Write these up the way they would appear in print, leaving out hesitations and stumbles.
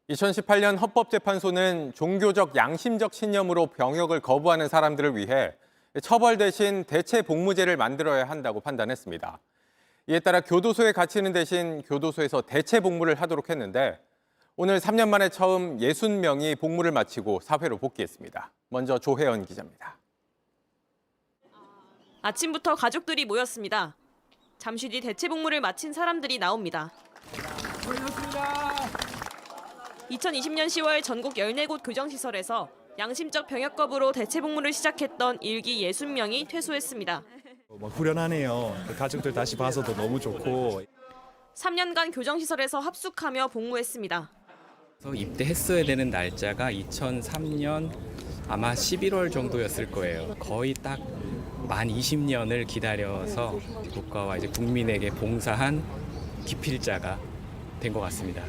2018년 헌법재판소는 종교적 양심적 신념으로 병역을 거부하는 사람들을 위해 처벌 대신 대체 복무제를 만들어야 한다고 판단했습니다. 이에 따라 교도소에 갇히는 대신 교도소에서 대체 복무를 하도록 했는데 오늘 3년 만에 처음 60명이 복무를 마치고 사회로 복귀했습니다. 먼저 조혜연 기자입니다. 아침부터 가족들이 모였습니다. 잠시 뒤 대체 복무를 마친 사람들이 나옵니다. 2020년 10월 전국 14곳 교정시설에서 양심적 병역 거부로 대체 복무를 시작했던 일기 60명이 퇴소했습니다. 후련하네요. 가족들 다시 봐서도 너무 좋고. 3년간 교정시설에서 합숙하며 복무했습니다. 입대했어야 되는 날짜가 2003년 아마 11월 정도였을 거예요. 거의 딱 만 20년을 기다려서 국가와 이제 국민에게 봉사한 기필자가 된 것 같습니다.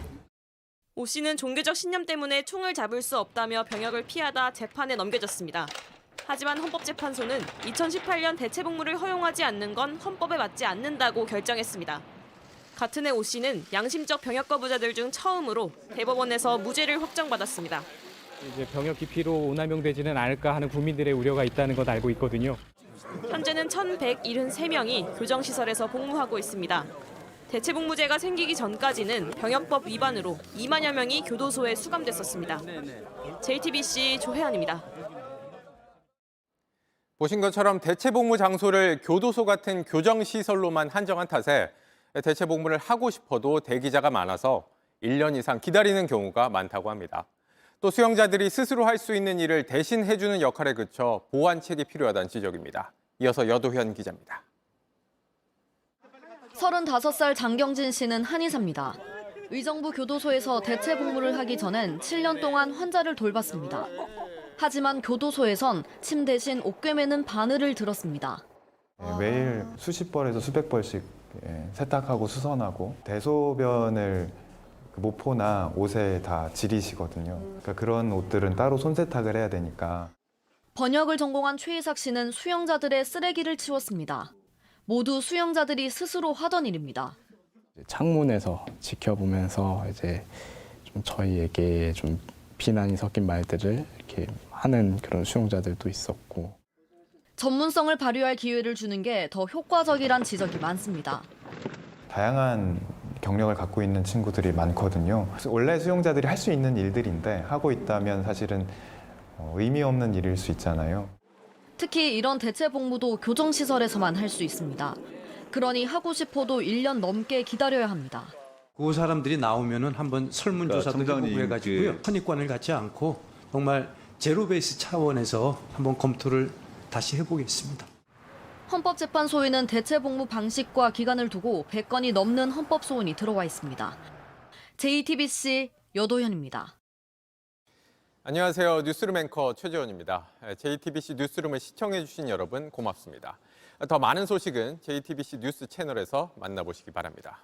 오 씨는 종교적 신념 때문에 총을 잡을 수 없다며 병역을 피하다 재판에 넘겨졌습니다. 하지만 헌법재판소는 2018년 대체 복무를 허용하지 않는 건 헌법에 맞지 않는다고 결정했습니다. 같은 해 오 씨는 양심적 병역 거부자들 중 처음으로 대법원에서 무죄를 확정받았습니다. 이제 병역 기피로 오남용되지는 않을까 하는 국민들의 우려가 있다는 건 알고 있거든요. 현재는 1,173명이 교정시설에서 복무하고 있습니다. 대체 복무제가 생기기 전까지는 병역법 위반으로 2만여 명이 교도소에 수감됐었습니다. JTBC 조혜연입니다. 보신 것처럼 대체 복무 장소를 교도소 같은 교정시설로만 한정한 탓에 대체 복무를 하고 싶어도 대기자가 많아서 1년 이상 기다리는 경우가 많다고 합니다. 또 수용자들이 스스로 할 수 있는 일을 대신 해주는 역할에 그쳐 보완책이 필요하다는 지적입니다. 이어서 여도현 기자입니다. 35살 장경진 씨는 한의사입니다. 의정부 교도소에서 대체 복무를 하기 전엔 7년 동안 환자를 돌봤습니다. 하지만 교도소에선 침 대신 옥괴매는 바늘을 들었습니다. 매일 수십 벌에서 수백 벌씩 세탁하고 수선하고 대소변을 모포나 옷에 다 지리시거든요. 그러니까 그런 옷들은 따로 손세탁을 해야 되니까. 번역을 전공한 최희삭 씨는 수용자들의 쓰레기를 치웠습니다. 모두 수용자들이 스스로 하던 일입니다. 창문에서 지켜보면서 이제 좀 저희에게 좀 비난이 섞인 말들을 이렇게 하는 그런 수용자들도 있었고. 전문성을 발휘할 기회를 주는 게 더 효과적이란 지적이 많습니다. 다양한 경력을 갖고 있는 친구들이 많거든요. 원래 수용자들이 할 수 있는 일들인데 하고 있다면 사실은 의미 없는 일일 수 있잖아요. 특히 이런 대체 복무도 교정시설에서만 할 수 있습니다. 그러니 하고 싶어도 1년 넘게 기다려야 합니다. 그 사람들이 나오면은 한번 설문조사도 해가지고요. 선입관을 갖지 않고 정말 제로 베이스 차원에서 한번 검토를 다시 해보겠습니다. 헌법재판소에는 대체 복무 방식과 기간을 두고 100건이 넘는 헌법 소원이 들어와 있습니다. JTBC 여도현입니다. 안녕하세요. 뉴스룸 앵커 최재원입니다. JTBC 뉴스룸을 시청해 주신 여러분 고맙습니다. 더 많은 소식은 JTBC 뉴스 채널에서 만나보시기 바랍니다.